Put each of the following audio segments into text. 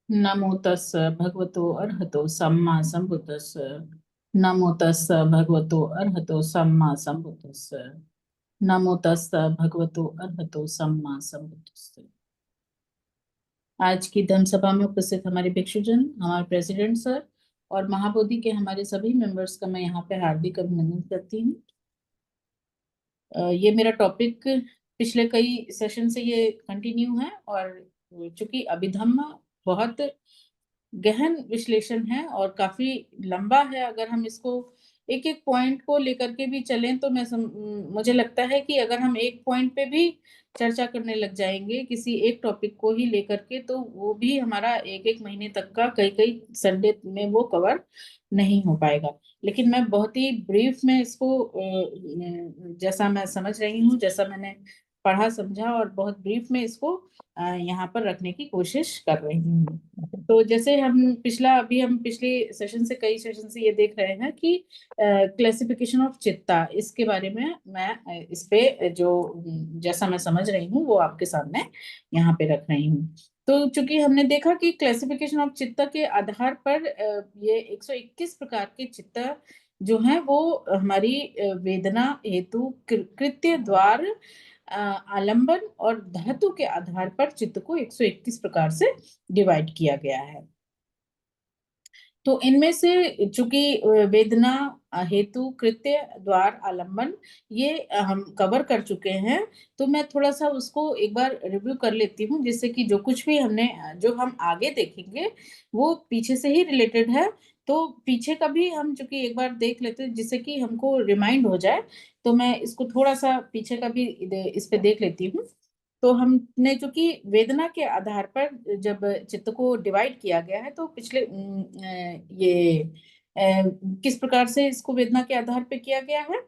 नमो तस् भगवतो अर्हतो सम्मा संबुद्दस्स। नमो तस् भगवतो अर्हतो सम्मा संबुद्दस्स। नमो तस् भगवतो अर्हतो सम्मा संबुद्दस्स। आज की धर्म सभा में उपस्थित हमारे भिक्षुजन, हमारे प्रेसिडेंट सर और महाबोधि के हमारे सभी मेंबर्स का मैं यहाँ पे हार्दिक अभिनंदन करती हूँ। ये मेरा टॉपिक पिछले कई सेशन से ये कंटिन्यू है, और चूंकि अभिधम्म बहुत गहन विश्लेषण है और काफी लंबा है, अगर हम इसको एक एक पॉइंट को लेकर के भी चलें तो मुझे लगता है कि अगर हम एक पॉइंट पे भी चर्चा करने लग जाएंगे किसी एक टॉपिक को ही लेकर के, तो वो भी हमारा एक एक महीने तक का कई कई संडे में वो कवर नहीं हो पाएगा। लेकिन मैं बहुत ही ब्रीफ में इसको जैसा मैं समझ रही हूँ, जैसा मैंने पढ़ा समझा, और बहुत ब्रीफ में इसको यहाँ पर रखने की कोशिश कर रही हूँ। तो जैसे हम पिछले सेशन से कई सेशन से ये देख रहे हैं कि क्लासिफिकेशन ऑफ चित्ता, इसके बारे में मैं इस पे जो जैसा मैं समझ रही हूँ वो आपके सामने यहाँ पे रख रही हूँ। तो चूंकि हमने देखा कि क्लासिफिकेशन ऑफ चित्ता के आधार पर ये 121 प्रकार के चित्ता जो हैं वो हमारी वेदना हेतु कृत्य द्वार आलंबन और धातु के आधार पर चित्त को 121 प्रकार से डिवाइड किया गया है। तो इनमें से चूंकि वेदना हेतु कृत्य द्वार आलंबन ये हम कवर कर चुके हैं, तो मैं थोड़ा सा उसको एक बार रिव्यू कर लेती हूँ, जिससे कि जो कुछ भी हमने जो हम आगे देखेंगे वो पीछे से ही रिलेटेड है। तो पीछे का भी हम चूंकि एक बार देख लेते हैं जिससे कि हमको रिमाइंड हो जाए, तो मैं इसको थोड़ा सा पीछे का भी इस पे देख लेती हूँ। तो हमने चूंकि वेदना के आधार पर जब चित्त को डिवाइड किया गया है, तो पिछले ये किस प्रकार से इसको वेदना के आधार पे किया गया है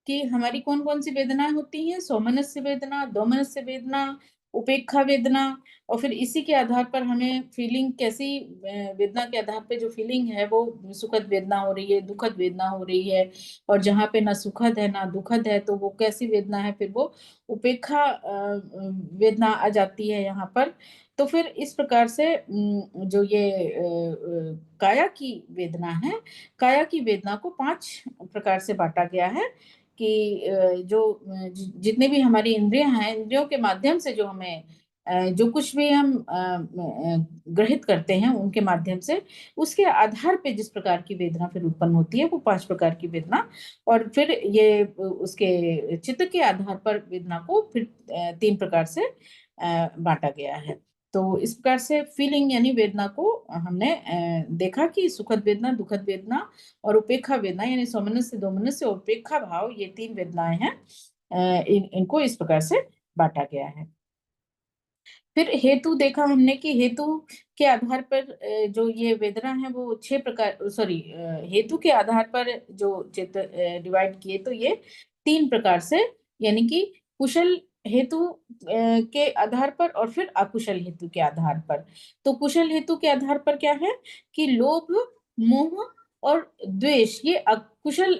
कि हमारी कौन कौन सी वेदनाएं होती हैं, सोमनस्य वेदना, दोमनस्य वेदना, उपेक्षा वेदना, और फिर इसी के आधार पर हमें फीलिंग कैसी वेदना के आधार पे जो फीलिंग है वो सुखद वेदना हो रही है, दुखद वेदना हो रही है, और जहाँ पे ना सुखद है ना दुखद है तो वो कैसी वेदना है, फिर वो उपेक्षा वेदना आ जाती है यहाँ पर। तो फिर इस प्रकार से जो ये काया की वेदना है, काया की वेदना को 5 प्रकार से बांटा गया है कि जितने भी हमारी इंद्रियां हैं, इंद्रियों के माध्यम से जो हमें जो कुछ भी हम ग्रहित करते हैं उनके माध्यम से, उसके आधार पे जिस प्रकार की वेदना फिर उत्पन्न होती है वो 5 प्रकार की वेदना। और फिर ये उसके चित्त के आधार पर वेदना को फिर 3 प्रकार से बांटा गया है। तो इस प्रकार से फीलिंग यानी वेदना को हमने देखा कि सुखद वेदना, दुखद वेदना और उपेक्षा वेदना, यानी सौमनस्य, दोमनस्य और उपेक्षा भाव, ये 3 वेदनाएं हैं। इनको इस प्रकार से बांटा गया है। फिर हेतु देखा हमने कि हेतु के आधार पर जो ये वेदना है वो 6 प्रकार, सॉरी, हेतु के आधार पर जो चित्त डिवाइड किए तो ये 3 प्रकार से, यानी कि कुशल हेतु के आधार पर और फिर अकुशल हेतु के आधार पर। तो कुशल हेतु के आधार पर क्या है कि लोभ, मोह और द्वेष, ये अकुशल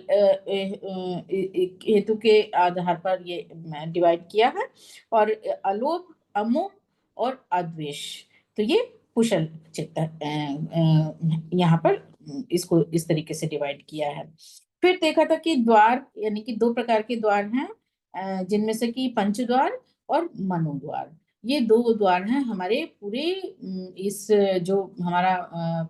हेतु के आधार पर ये डिवाइड किया है। और अलोभ, अमोह और अद्वेष, तो ये कुशल चित्त यहाँ पर इसको इस तरीके से डिवाइड किया है। फिर देखा था कि द्वार, यानी कि 2 प्रकार के द्वार हैं, जिनमें से कि पंच द्वार और मनोद्वार। ये 2 द्वार हैं हमारे पूरे इस जो हमारा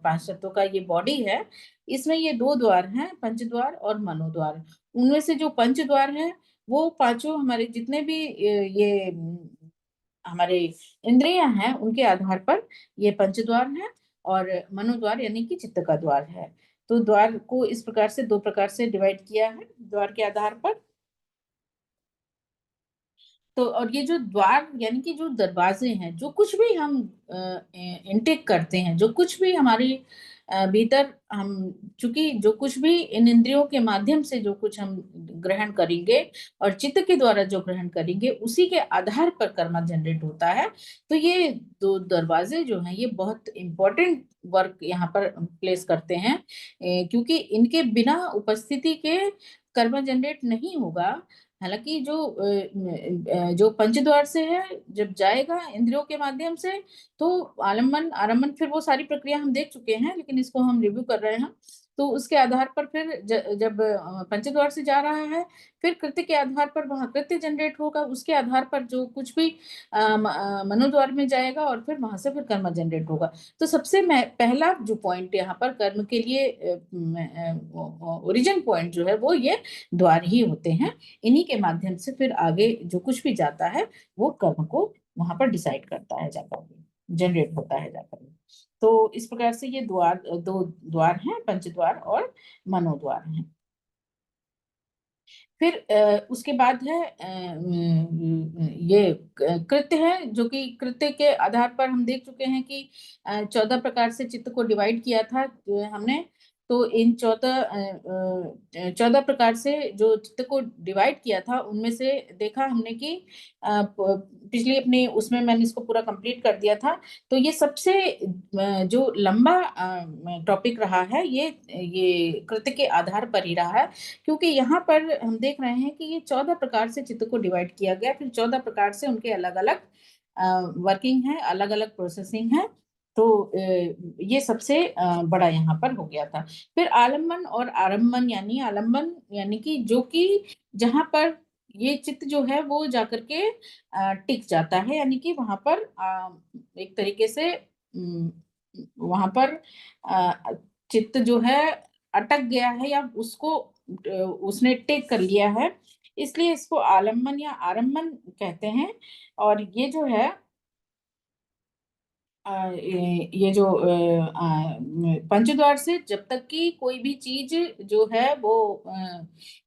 5 तत्वों का ये बॉडी है, इसमें ये 2 द्वार हैं, पंच द्वार और मनोद्वार। उनमें से जो पंच द्वार हैं वो पांचों हमारे जितने भी ये हमारे इंद्रियां हैं उनके आधार पर ये पंचद्वार है, और मनोद्वार यानी कि चित्त का द्वार है। तो द्वार को इस प्रकार से 2 प्रकार से डिवाइड किया है द्वार के आधार पर। तो और ये जो द्वार यानी कि जो दरवाजे हैं, जो कुछ भी हम इनटेक करते हैं, जो कुछ भी हमारे भीतर हम, चूंकि जो कुछ भी इन इंद्रियों के माध्यम से जो कुछ हम ग्रहण करेंगे और चित्त के द्वारा जो ग्रहण करेंगे उसी के आधार पर कर्म जनरेट होता है। तो ये 2 दरवाजे जो हैं ये बहुत इंपॉर्टेंट वर्क यहाँ पर प्लेस करते हैं, क्योंकि इनके बिना उपस्थिति के कर्म जनरेट नहीं होगा। हालांकि जो पंचद्वार से है, जब जाएगा इंद्रियों के माध्यम से, तो आलम्बन आरंभन, फिर वो सारी प्रक्रिया हम देख चुके हैं, लेकिन इसको हम रिव्यू कर रहे हैं। तो उसके आधार पर फिर जब पंचद्वार से जा रहा है, फिर कृत्य के आधार पर वहां कृत्य जनरेट होगा, उसके आधार पर जो कुछ भी मनोद्वार में जाएगा, और फिर वहां से फिर कर्म जनरेट होगा। तो सबसे पहला जो पॉइंट यहाँ पर कर्म के लिए ओरिजिन पॉइंट जो है वो ये द्वार ही होते हैं। इन्हीं के माध्यम से फिर आगे जो कुछ भी जाता है वो कर्म को वहां पर डिसाइड करता है, जाकर जनरेट होता है जाकर। तो इस प्रकार से ये दो द्वार हैं, पंचद्वार और मनोद्वार हैं। फिर उसके बाद है ये कृत्य है, जो कि कृत्य के आधार पर हम देख चुके हैं कि 14 प्रकार से चित्त को डिवाइड किया था हमने। तो इन 14 प्रकार से जो चित्त को डिवाइड किया था, उनमें से देखा हमने कि पिछली अपनी उसमें मैंने इसको पूरा कंप्लीट कर दिया था। तो ये सबसे जो लंबा टॉपिक रहा है, ये कृत्य के आधार पर ही रहा है, क्योंकि यहाँ पर हम देख रहे हैं कि ये 14 प्रकार से चित्त को डिवाइड किया गया, फिर 14 प्रकार से उनके अलग अलग वर्किंग है, अलग अलग प्रोसेसिंग है। तो ये सबसे बड़ा यहाँ पर हो गया था। फिर आलम्बन और आरंभन, यानी आलम्बन यानी कि जो कि जहाँ पर ये चित्त जो है वो जाकर के टिक जाता है, यानी कि वहां पर एक तरीके से वहां पर अ, चित्त जो है अटक गया है, या उसको उसने टेक कर लिया है, इसलिए इसको आलम्बन या आरंभन कहते हैं। और ये जो है ये जो पंचद्वार से जब तक कि कोई भी चीज जो है वो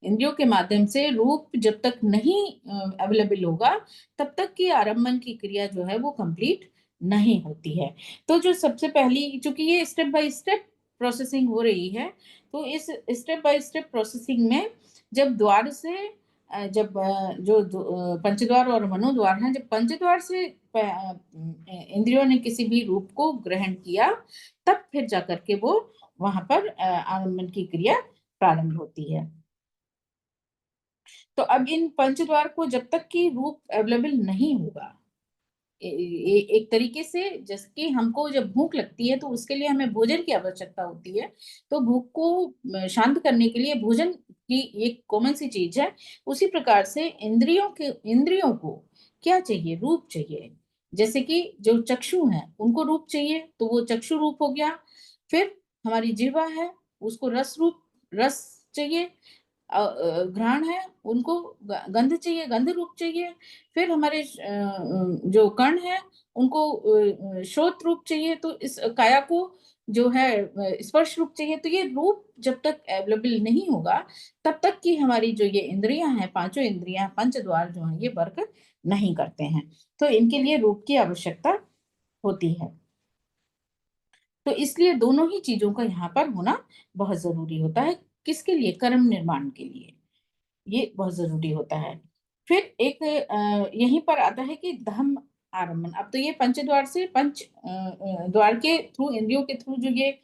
इंद्रियों के माध्यम से रूप जब तक नहीं अवेलेबल होगा, तब तक की आरंभन की क्रिया जो है वो कंप्लीट नहीं होती है। तो जो सबसे पहली, चूंकि ये स्टेप बाय स्टेप प्रोसेसिंग हो रही है, तो इस स्टेप बाय स्टेप प्रोसेसिंग में जब द्वार से पंचद्वार और मनोद्वार हैं, जब पंचद्वार से इंद्रियों ने किसी भी रूप को ग्रहण किया, तब फिर जाकर के वो वहां पर आलम्बन की क्रिया प्रारंभ होती है। तो अब इन पंचद्वार को जब तक कि रूप अवेलेबल नहीं होगा, एक तरीके से जैसे कि हमको जब भूख लगती है तो उसके लिए हमें भोजन की आवश्यकता होती है, तो भूख को शांत करने के लिए भोजन की एक कॉमन सी चीज है। उसी प्रकार से इंद्रियों को क्या चाहिए? रूप चाहिए। जैसे कि जो चक्षु हैं उनको रूप चाहिए, तो वो चक्षु रूप हो गया। फिर हमारी जिह्वा है, उसको रस चाहिए। घ्राण है, उनको गंध चाहिए, गंध रूप चाहिए। फिर हमारे जो कर्ण है, उनको श्रोत रूप चाहिए। तो इस काया को जो है स्पर्श रूप चाहिए। तो ये रूप जब तक अवेलेबल नहीं होगा, तब तक की हमारी जो ये इंद्रियां हैं, पांचों इंद्रियां, पंचद्वार जो हैं, ये वर्क नहीं करते हैं। तो इनके लिए रूप की आवश्यकता होती है। तो इसलिए दोनों ही चीजों का यहाँ पर होना बहुत जरूरी होता है। किसके लिए? कर्म निर्माण के लिए ये बहुत जरूरी होता है। फिर एक यहीं पर आता है कि धम्म आरंभन। अब तो ये पंचद्वार से द्वार के थ्रू, इंद्रियों के थ्रू जो ये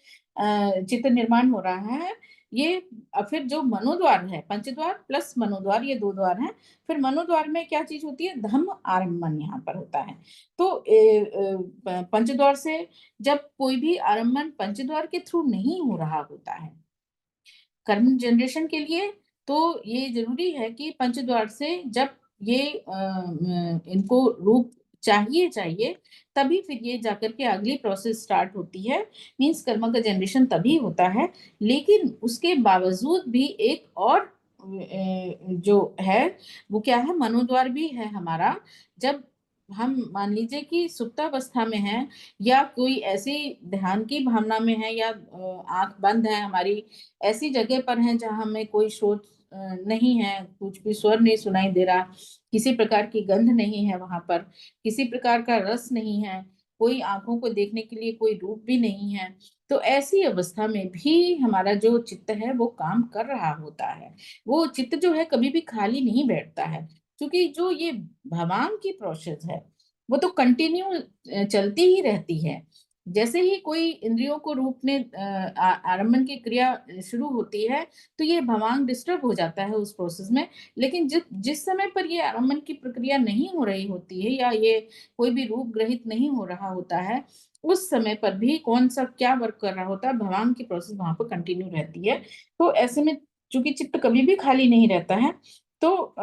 चित्त निर्माण हो रहा है, ये फिर जो मनोद्वार है, पंचद्वार प्लस मनोद्वार, ये दो द्वार हैं। फिर मनोद्वार में क्या चीज होती है? धम्म आरंभन यहाँ पर होता है। तो पंचद्वार से जब कोई भी आरंभन पंचद्वार के थ्रू नहीं हो रहा होता है कर्म जनरेशन के लिए, तो ये जरूरी है कि पंचद्वार से जब ये इनको रूप चाहिए चाहिए, तभी फिर ये जाकर के अगली प्रोसेस स्टार्ट होती है। मींस कर्म का जनरेशन तभी होता है। लेकिन उसके बावजूद भी एक और जो है वो क्या है? मनोद्वार भी है हमारा। जब हम मान लीजिए कि सुप्तावस्था में है, या कोई ऐसी ध्यान की भावना में है, या आंख बंद है हमारी, ऐसी जगह पर हैं जहां हमें कोई शोर नहीं है, कुछ भी स्वर नहीं सुनाई दे रहा, किसी प्रकार की गंध नहीं है वहां पर, किसी प्रकार का रस नहीं है, कोई आंखों को देखने के लिए कोई रूप भी नहीं है। तो ऐसी अवस्था में भी हमारा जो चित्त है वो काम कर रहा होता है। वो चित्त जो है कभी भी खाली नहीं बैठता है, क्योंकि जो ये भगवान की प्रोसेस है वो तो कंटिन्यू चलती ही रहती है। जैसे ही कोई इंद्रियों को रूप में आरंभन की क्रिया शुरू होती है, तो ये भवांग डिस्टर्ब हो जाता है उस प्रोसेस में। लेकिन जिस समय पर ये आरंभन की प्रक्रिया नहीं हो रही होती है या ये कोई भी रूप ग्रहित नहीं हो रहा होता है, उस समय पर भी कौन सा क्या वर्क कर रहा होता है, भवांग की प्रोसेस वहां पर कंटिन्यू रहती है। तो ऐसे में चूंकि चित्त कभी भी खाली नहीं रहता है, तो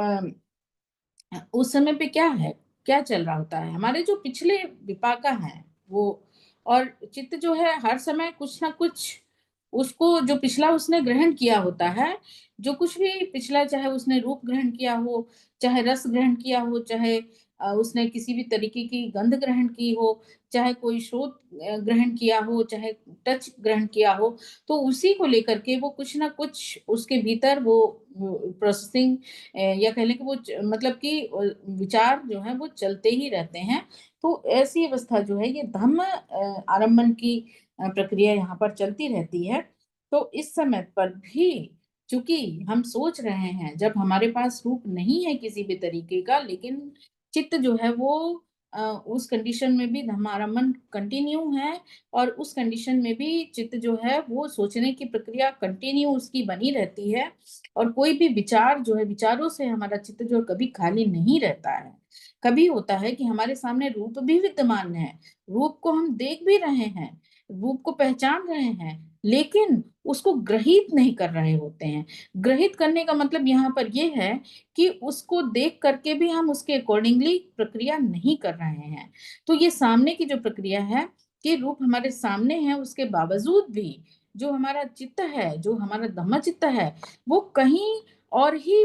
उस समय पे क्या है, क्या चल रहा होता है, हमारे जो पिछले विपाका हैं वो, और चित्त जो है हर समय कुछ ना कुछ उसको जो पिछला उसने ग्रहण किया होता है, जो कुछ भी पिछला, चाहे उसने रूप ग्रहण किया हो, चाहे रस ग्रहण किया हो, चाहे उसने किसी भी तरीके की गंध ग्रहण की हो, चाहे कोई स्रोत ग्रहण किया हो, चाहे टच ग्रहण किया हो, तो उसी को लेकर के वो कुछ ना कुछ उसके भीतर वो प्रोसेसिंग या कह लें कि वो मतलब कि विचार जो है वो चलते ही रहते हैं। तो ऐसी अवस्था जो है ये धम्म आरंभन की प्रक्रिया यहाँ पर चलती रहती है। तो इस समय पर भी चूंकि हम सोच रहे हैं, जब हमारे पास रूप नहीं है किसी भी तरीके का, लेकिन चित्त जो है वो उस कंडीशन में भी धर्मारंभन कंटिन्यू है, और उस कंडीशन में भी चित्त जो है वो सोचने की प्रक्रिया कंटिन्यू उसकी बनी रहती है, और कोई भी विचार जो है, विचारों से हमारा चित्त जो है कभी खाली नहीं रहता है। कभी होता है कि हमारे सामने रूप भी विद्यमान है, रूप को हम देख भी रहे हैं, रूप को पहचान रहे हैं, लेकिन उसको ग्रहित नहीं कर रहे होते हैं। ग्रहित करने का मतलब यहाँ पर यह है कि उसको देख करके भी हम उसके अकॉर्डिंगली प्रक्रिया नहीं कर रहे हैं। तो ये सामने की जो प्रक्रिया है कि रूप हमारे सामने है, उसके बावजूद भी जो हमारा चित्त है, जो हमारा धम्म चित्त है, वो कहीं और ही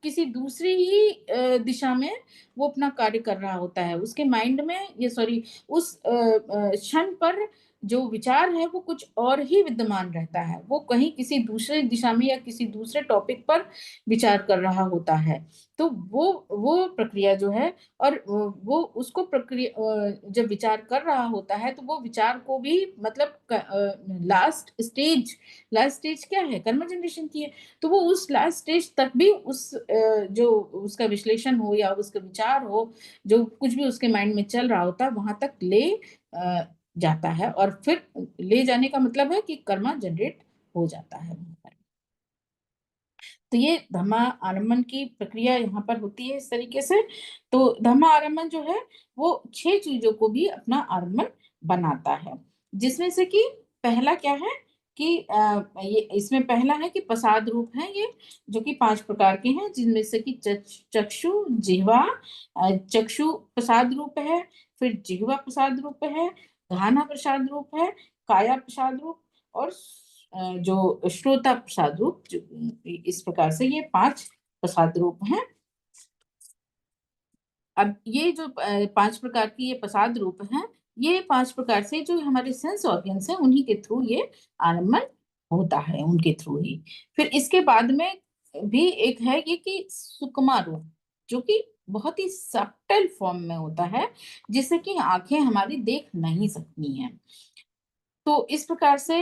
किसी दूसरी ही दिशा में वो अपना कार्य कर रहा होता है। उसके माइंड में, ये सॉरी, उस क्षण पर जो विचार है वो कुछ और ही विद्यमान रहता है, वो कहीं किसी दूसरे दिशा में या किसी दूसरे टॉपिक पर विचार कर रहा होता है। तो वो प्रक्रिया जो है, और वो उसको प्रक्रिया जब विचार कर रहा होता है, तो वो विचार को भी मतलब लास्ट स्टेज क्या है, कर्म जनरेशन की है। तो वो उस लास्ट स्टेज तक भी उस जो उसका विश्लेषण हो या उसका विचार हो, जो कुछ भी उसके माइंड में चल रहा होता है, वहां तक ले जाता है, और फिर ले जाने का मतलब है कि कर्मा जनरेट हो जाता है वहां पर। तो ये धम्मा आरंभन की प्रक्रिया यहाँ पर होती है इस तरीके से। तो धम्मा आरंभन जो है वो 6 चीजों को भी अपना आरंभन बनाता है, जिसमें से कि पहला क्या है कि ये इसमें पहला है कि प्रसाद रूप है ये, जो कि 5 प्रकार के हैं, जिनमें से कि चक्षु, जिह्वा, चक्षु प्रसाद रूप है, फिर जिह्वा प्रसाद रूप है, घाना प्रसाद रूप है, काया प्रसाद रूप, और जो श्रोता प्रसाद रूप, जो इस प्रकार से ये 5 प्रसाद रूप हैं। अब ये जो 5 प्रकार की ये प्रसाद रूप हैं, ये 5 प्रकार से जो हमारे सेंस ऑर्गन्स हैं उन्हीं के थ्रू ये आरंभन होता है, उनके थ्रू ही। फिर इसके बाद में भी एक है ये कि सुकमा रूप, जो कि बहुत ही सब्टल फॉर्म में होता है, जिससे कि आंखें हमारी देख नहीं सकती हैं। तो इस प्रकार से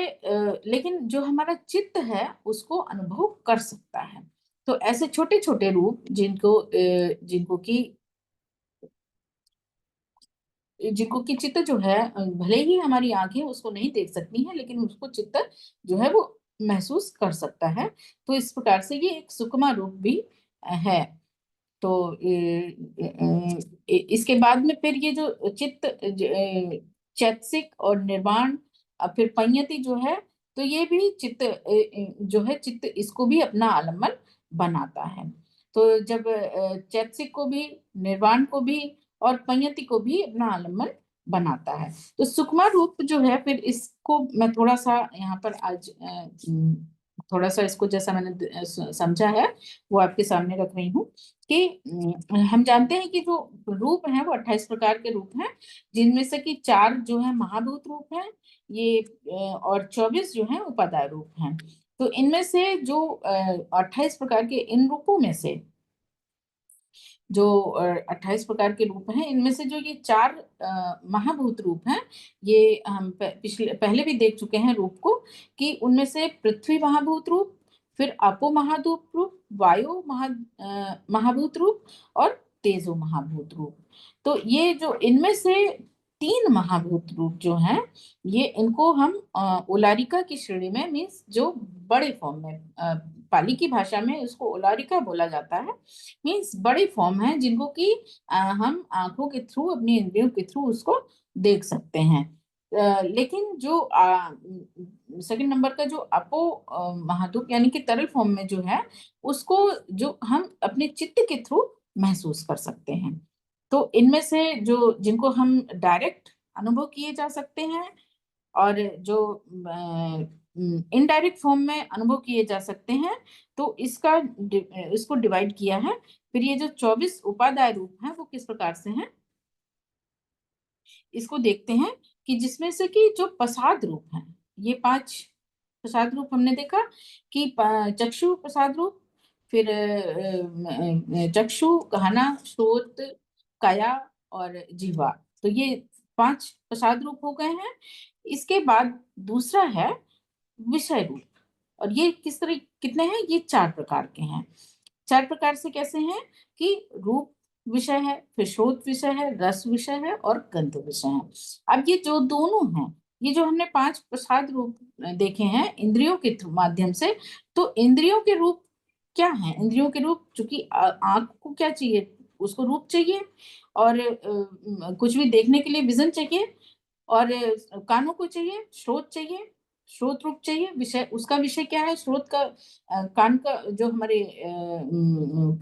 लेकिन जो हमारा चित्त है उसको अनुभव कर सकता है। तो ऐसे छोटे छोटे रूप जिनको की चित्त जो है, भले ही हमारी आंखें उसको नहीं देख सकती हैं, लेकिन उसको चित्त जो है वो महसूस कर सकता है। तो इस प्रकार से ये एक सुकमा रूप भी है। तो इसके बाद में फिर ये जो चित्त चैतसिक और निर्वाण, फिर पंयति जो है, तो ये भी चित्त जो है, चित्त इसको भी अपना आलम्बन बनाता है। तो जब चैतसिक को भी, निर्वाण को भी और पंयति को भी अपना आलम्बन बनाता है। तो सुकमा रूप जो है, फिर इसको मैं थोड़ा सा यहाँ पर आज थोड़ा सा इसको जैसा मैंने समझा है वो आपके सामने रख रही हूँ कि हम जानते हैं कि जो रूप है वो 28 प्रकार के रूप हैं, जिनमें से कि 4 जो है महाभूत रूप हैं, ये और 24 जो है उपादाय रूप हैं। तो इनमें से जो 28 प्रकार के इन रूपों में से जो 28 प्रकार के रूप हैं, इनमें से जो ये 4 महाभूत रूप हैं, ये हम पहले भी देख चुके हैं रूप को, कि उनमें से पृथ्वी महाभूत रूप, फिर अपो महाभूत रूप, वायु महाभूत रूप, और तेजो महाभूत रूप। तो ये जो इनमें से तीन महाभूत रूप जो हैं, ये इनको हम ओलारिका की श्रेणी में, मीन्स जो बड़े फॉर्म में, पाली की भाषा में उसको ओलारिका बोला जाता है, मीन्स बड़े फॉर्म है जिनको कि हम आंखों के थ्रू, अपनी इंद्रियों के थ्रू उसको देख सकते हैं। लेकिन जो सेकंड नंबर का जो अपो महाद्वीप यानी कि तरल फॉर्म में जो है, उसको जो हम अपने चित्त के थ्रू महसूस कर सकते हैं। तो इनमें से जो जिनको हम डायरेक्ट अनुभव किए जा सकते हैं, और जो इनडायरेक्ट फॉर्म में अनुभव किए जा सकते हैं, तो इसको डिवाइड किया है। फिर ये जो 24 उपादाय रूप हैं वो किस प्रकार से हैं, इसको देखते हैं कि जिसमें से कि जो प्रसाद रूप हैं, ये 5 प्रसाद रूप हमने देखा कि चक्षु प्रसाद रूप, फिर चक्षु, गहना, श्रोत, काया और जिह्वा। तो ये 5 प्रसाद रूप हो गए हैं। इसके बाद दूसरा है विषय रूप, और ये किस तरह कितने हैं, ये 4 प्रकार के हैं। 4 प्रकार से कैसे हैं कि रूप विषय है, फिर श्रोत विषय है, रस विषय है और गंध विषय है। अब ये जो दोनों हैं, ये जो हमने 5 प्रसाद रूप देखे हैं इंद्रियों के माध्यम से, तो इंद्रियों के रूप क्या है, इंद्रियों के रूप, चूंकि आंख को क्या चाहिए, उसको रूप चाहिए, और कुछ भी देखने के लिए विजन चाहिए, और कानों को चाहिए स्रोत चाहिए, स्रोत रूप चाहिए। विषय, उसका विषय क्या है, स्रोत का कान का जो हमारे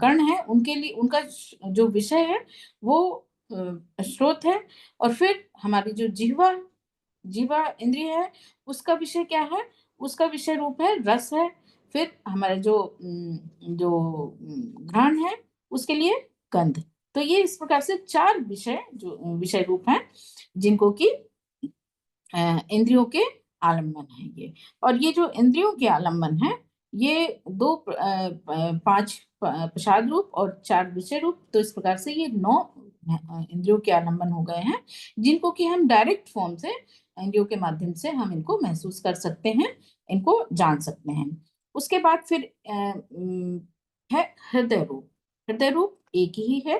कर्ण है, उनके लिए उनका जो विषय है वो स्रोत है। और फिर हमारी जो जिह्वा जीवा इंद्रिय है, उसका विषय क्या है, उसका विषय रूप है रस है। फिर हमारे जो घ्राण है, उसके लिए गंध। तो ये इस प्रकार से 4 विषय, जो विषय रूप हैं, जिनको कि इंद्रियों के आलम्बन है ये। और ये जो इंद्रियों के आलम्बन है, ये 5 प्रसाद रूप और 4 विषय रूप, तो इस प्रकार से ये 9 इंद्रियों के आलम्बन हो गए हैं, जिनको कि हम डायरेक्ट फॉर्म से, इंद्रियों के माध्यम से हम इनको महसूस कर सकते हैं, इनको जान सकते हैं। उसके बाद फिर है हृदय रूप। हृदय रूप एक ही है।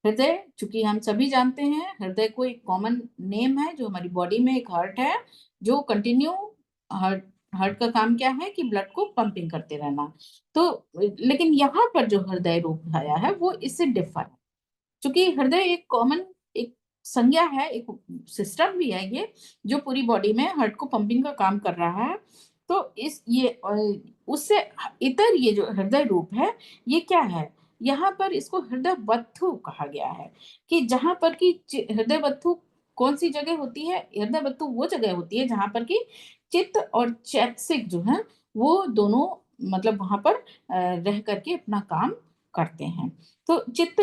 हृदय, चूंकि हम सभी जानते हैं, हृदय को एक कॉमन नेम है, जो हमारी बॉडी में एक हार्ट है, जो कंटिन्यू, हार्ट हार्ट का काम क्या है कि ब्लड को पंपिंग करते रहना। तो लेकिन यहाँ पर जो हृदय रूप आया है वो इससे डिफर है, क्योंकि हृदय एक कॉमन, एक संज्ञा है, एक सिस्टम भी है ये, जो पूरी बॉडी में हार्ट को पंपिंग का काम कर रहा है। तो इस ये उससे इतर ये जो हृदय रूप है, ये क्या है, यहाँ पर इसको हृदय बत्थु कहा गया है, कि जहां पर कि हृदय बत्थु कौन सी जगह होती है, हृदय बत्थु वो जगह होती है जहां पर कि चित्त और चैतसिक जो है वो दोनों, मतलब वहां पर रह करके अपना काम करते हैं। तो चित्त,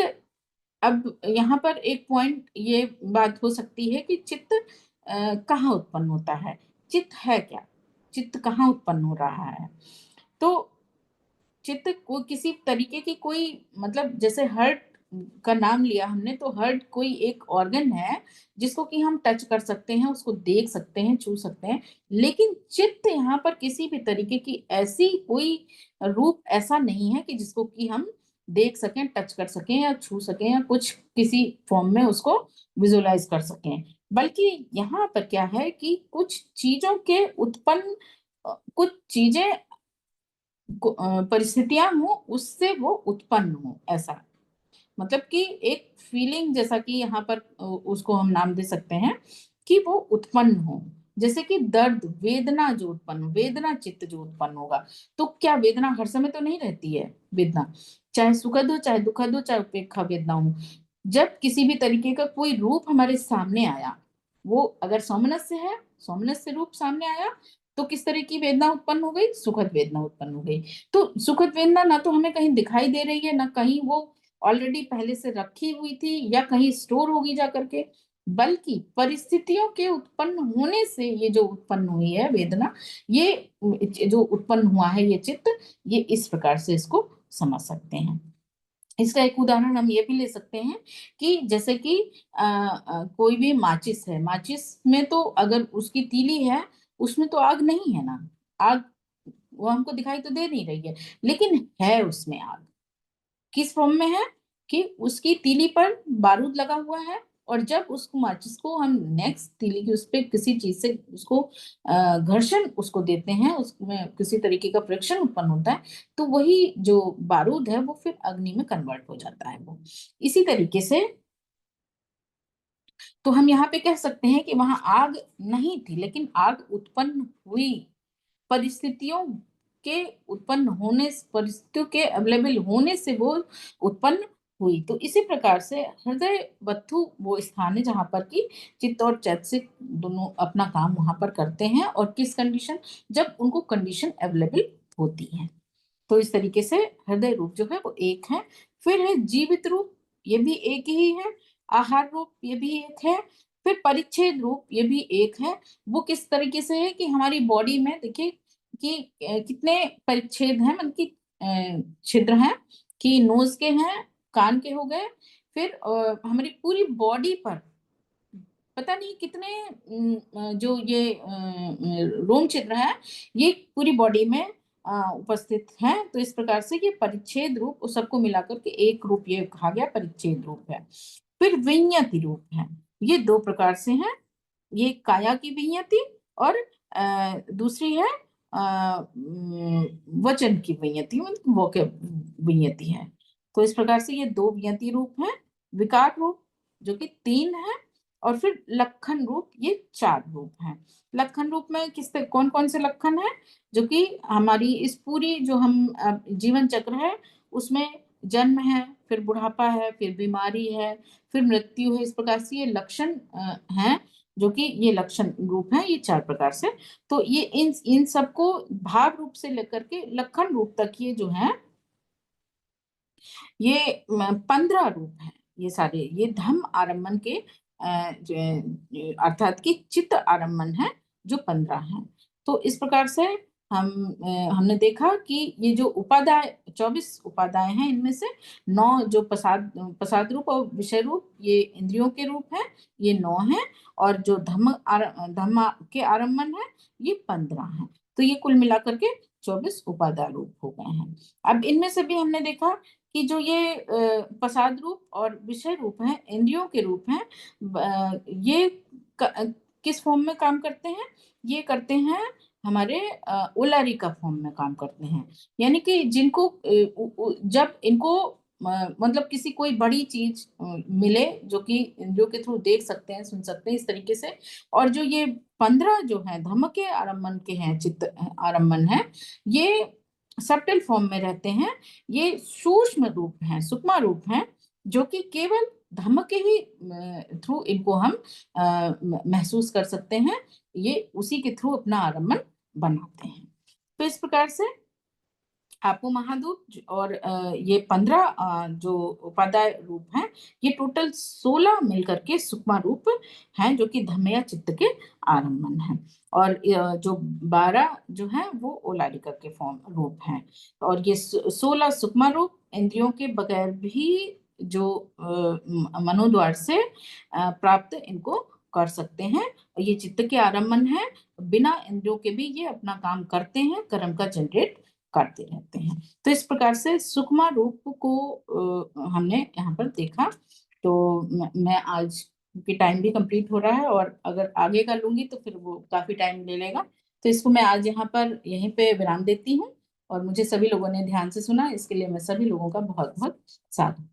अब यहाँ पर एक पॉइंट ये बात हो सकती है कि चित्त कहाँ उत्पन्न होता है, चित्त है क्या, चित्त कहाँ उत्पन्न हो रहा है। तो चित्त को किसी तरीके की कोई, मतलब जैसे हार्ट का नाम लिया हमने, तो हार्ट कोई एक ऑर्गन है जिसको कि हम टच कर सकते हैं, उसको देख सकते हैं, छू सकते हैं। लेकिन चित्त यहाँ पर किसी भी तरीके की ऐसी कोई रूप ऐसा नहीं है कि जिसको कि हम देख सकें, टच कर सकें या छू सकें या कुछ किसी फॉर्म में उसको विजुअलाइज कर सकें। बल्कि यहाँ पर क्या है कि कुछ चीजों के उत्पन्न, कुछ चीजें परिस्थितियां हो, उससे वो उत्पन्न हो, ऐसा, मतलब कि एक फीलिंग, जैसा कि यहाँ पर उसको हम नाम दे सकते हैं कि वो उत्पन्न हो। जैसे कि दर्द, वेदना जो उत्पन्न, वेदना चित्त जो उत्पन्न होगा, तो क्या वेदना हर समय तो नहीं रहती है, वेदना चाहे सुखद हो, चाहे दुखद हो, चाहे उपेक्षा वेदना हो। जब किसी भी तरीके का कोई रूप हमारे सामने आया, वो अगर सौमनस्य है, सौमनस्य रूप सामने आया, तो किस तरह की वेदना उत्पन्न हो गई, सुखद वेदना उत्पन्न हो गई। तो सुखद वेदना ना तो हमें कहीं दिखाई दे रही है, ना कहीं वो ऑलरेडी पहले से रखी हुई थी या कहीं स्टोर होगी जा करके, बल्कि परिस्थितियों के उत्पन्न होने से ये जो उत्पन्न हुई है वेदना, ये जो उत्पन्न हुआ है ये चित्त, ये इस प्रकार से इसको समझ सकते हैं। इसका एक उदाहरण हम ये भी ले सकते हैं कि जैसे कि कोई भी माचिस है, माचिस में तो अगर उसकी तीली है, उसमें तो आग नहीं है ना, आग वो हमको दिखाई तो दे नहीं रही है, लेकिन है उसमें आग। किस फॉर्म में है कि उसकी तीली पर बारूद लगा हुआ है, और जब उसको माचिस को हम नेक्स्ट तीली की उस पे किसी चीज से उसको घर्षण उसको देते हैं, उसमें किसी तरीके का फ्रिक्शन उत्पन्न होता है, तो वही जो बारूद है वो फिर अग्नि में कन्वर्ट हो जाता है वो। इसी तरीके से तो हम यहाँ पे कह सकते हैं कि वहां आग नहीं थी, लेकिन आग उत्पन्न हुई परिस्थितियों के उत्पन्न होने, परिस्थितियों के अवेलेबल होने से वो उत्पन्न हुई। तो इसी प्रकार से हृदय बत्थु वो स्थान है जहां पर कि चित्त और चैतसिक दोनों अपना काम वहां पर करते हैं, और किस कंडीशन, जब उनको कंडीशन अवेलेबल होती है। तो इस तरीके से हृदय रूप जो है वो एक है। फिर है जीवित रूप, ये भी एक ही है। आहार रूप ये भी एक है। फिर परिच्छेद रूप ये भी एक है। वो किस तरीके से है कि हमारी बॉडी में देखिए कि कितने परिच्छेद हैं, मतलब कि छिद्र हैं, कि नोज के हैं, कान के हो गए, फिर हमारी पूरी बॉडी पर पता नहीं कितने जो ये रोम छिद्र है, ये पूरी बॉडी में उपस्थित है। तो इस प्रकार से ये परिच्छेद रूप उस सबको मिलाकर के एक रूप ये कहा गया, परिच्छेद रूप है। फिर विඤ्यति रूप है, ये दो प्रकार से हैं। ये काया की विඤ्यति और दूसरी है वचन की विඤ्यति, मतलब वोके विඤ्यति है। तो इस प्रकार से ये दो विඤ्यति रूप हैं। विकार रूप जो कि तीन है, और फिर लक्षण रूप ये चार रूप हैं। लक्षण रूप में किस कौन कौन से लक्षण है, जो कि हमारी इस पूरी जो हम जीवन चक्र है उसमें जन्म है, फिर बुढ़ापा है, फिर बीमारी है, फिर मृत्यु है। इस प्रकार से ये लक्षण हैं, जो कि ये लक्षण रूप है, ये चार प्रकार से। तो ये इन सबको भाव रूप से लेकर के लक्षण रूप तक ये जो है ये 15 रूप हैं। ये सारे ये धम्म आरम्भन के अर्थात कि चित्त आरम्भन है जो 15 हैं। तो इस प्रकार से हम हमने देखा कि ये जो उपादाय 24 उपादाय हैं, इनमें से 9 जो प्रसाद रूप और विषय रूप ये इंद्रियों के रूप हैं, ये 9 हैं। और जो धम्म के आरम्भन है ये 15 हैं। तो ये कुल मिलाकर के 24 उपादाय रूप हो गए हैं। अब इनमें से भी हमने देखा कि जो ये प्रसाद रूप और विषय रूप हैं, इंद्रियों के रूप हैं, ये किस फॉर्म में काम करते हैं, ये करते हैं हमारे ओलारी का फॉर्म में काम करते हैं। यानी कि जिनको जब इनको मतलब किसी कोई बड़ी चीज मिले जो कि इंद्रियों के थ्रू देख सकते हैं, सुन सकते हैं, इस तरीके से। और जो ये 15 जो है धम्म के आरम्भन के हैं, चित्त आरम्भन है, ये सब्टल फॉर्म में रहते हैं। ये सूक्ष्म रूप हैं, सूक्ष्म रूप हैं, जो कि केवल धम्म के ही थ्रू इनको हम महसूस कर सकते हैं। ये उसी के थ्रू अपना आरम्भन बनाते हैं। तो इस प्रकार से आपको महादूत और ये 15 जो उपादाय रूप हैं, ये टोटल 16 मिलकर के सूक्ष्म रूप हैं, जो कि धम्म चित्त के आरम्भन हैं। और जो 12 जो है वो ओलारिका के फॉर्म रूप हैं। और ये 16 सूक्ष्म रूप इंद्रियों के बगैर भी जो मनोद्वार से प्राप्त इनको कर सकते हैं। ये चित्त के आरम्भन है, बिना इंद्रियों के भी ये अपना काम करते हैं, कर्म का जनरेट करते रहते हैं। तो इस प्रकार से सूक्ष्म रूप को हमने यहाँ पर देखा। तो मैं आज की टाइम भी कंप्लीट हो रहा है, और अगर आगे का लूंगी तो फिर वो काफी टाइम ले लेगा। तो इसको मैं आज यहाँ पर यहीं पे विराम देती हूँ। और मुझे सभी लोगों ने ध्यान से सुना, इसके लिए मैं सभी लोगों का बहुत बहुत साधु।